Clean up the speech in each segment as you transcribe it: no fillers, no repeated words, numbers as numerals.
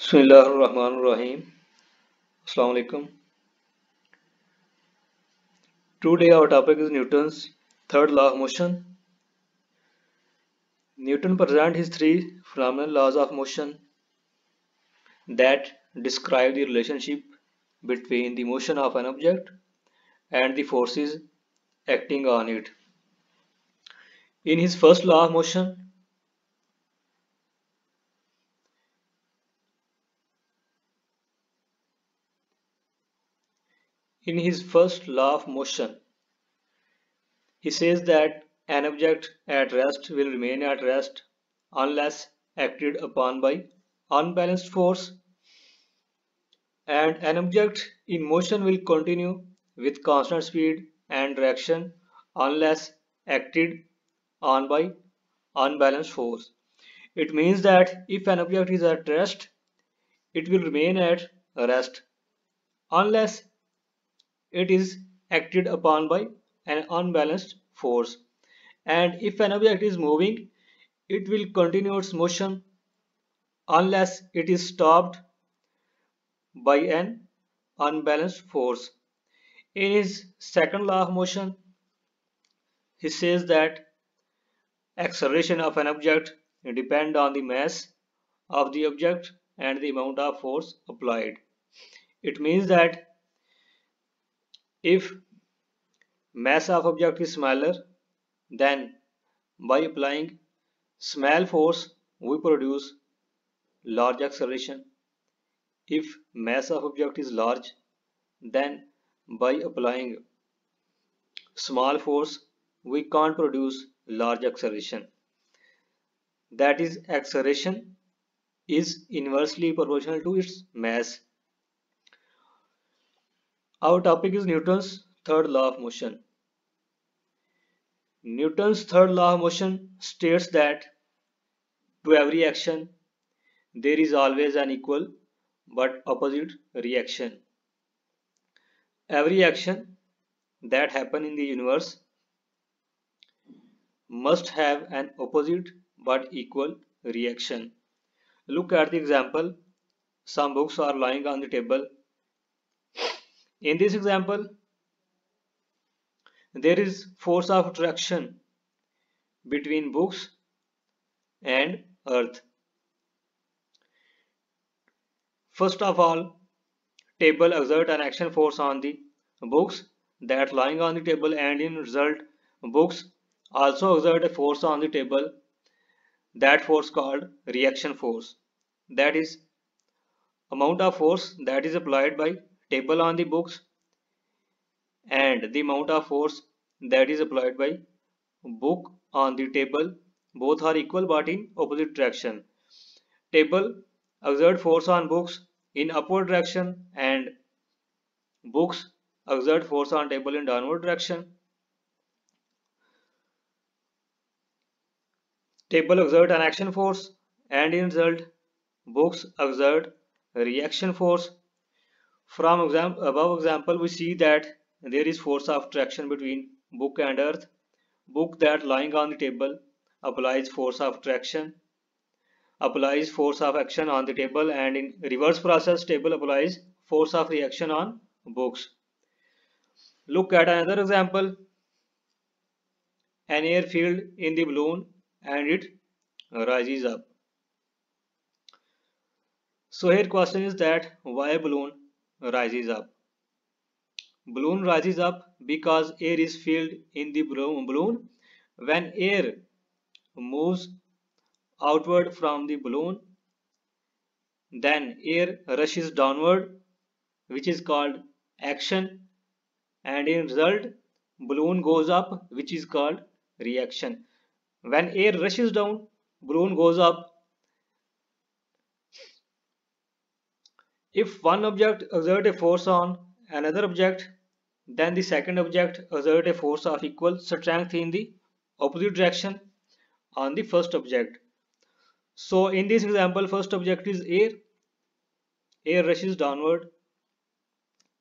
Bismillahirrahmanirrahim. Assalamu alaikum. Today our topic is Newton's third law of motion. Newton presents his three phenomenal laws of motion that describe the relationship between the motion of an object and the forces acting on it. In his first law of motion, in his first law of motion, he says that an object at rest will remain at rest unless acted upon by unbalanced force, and an object in motion will continue with constant speed and direction unless acted on by unbalanced force. It means that if an object is at rest, it will remain at rest unless it is acted upon by an unbalanced force. And if an object is moving, it will continue its motion unless it is stopped by an unbalanced force. In his second law of motion, he says that acceleration of an object depends on the mass of the object and the amount of force applied. It means that if mass of object is smaller, then by applying small force we produce large acceleration. If mass of object is large, then by applying small force we can't produce large acceleration. That is, acceleration is inversely proportional to its mass. Our topic is Newton's third law of motion. Newton's third law of motion states that to every action there is always an equal but opposite reaction. Every action that happens in the universe must have an opposite but equal reaction. Look at the example. Some books are lying on the table. In this example, there is force of attraction between books and earth. First of all, table exert an action force on the books that lying on the table, and in result books also exert a force on the table, that force called reaction force. That is, amount of force that is applied by table on the books and the amount of force that is applied by book on the table, both are equal but in opposite direction. Table exert force on books in upward direction and books exert force on table in downward direction. Table exert an action force and in result books exert reaction force. From above example we see that there is force of attraction between book and earth. Book that lying on the table applies force of attraction, applies force of action on the table, and in reverse process table applies force of reaction on books. Look at another example. An air filled in the balloon and it rises up. So here question is that why balloon rises up? Balloon rises up because air is filled in the balloon. When air moves outward from the balloon, then air rushes downward, which is called action, and in result balloon goes up, which is called reaction. When air rushes down, balloon goes up. If one object exerts a force on another object, then the second object exerts a force of equal strength in the opposite direction on the first object. So in this example, first object is air. Air rushes downward.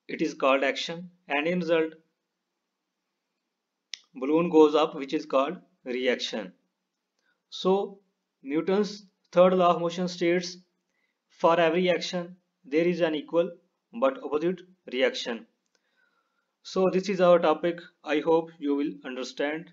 It is called action, and in result balloon goes up, which is called reaction. So Newton's third law of motion states For every action, there is an equal but opposite reaction. So this is our topic. I hope you will understand.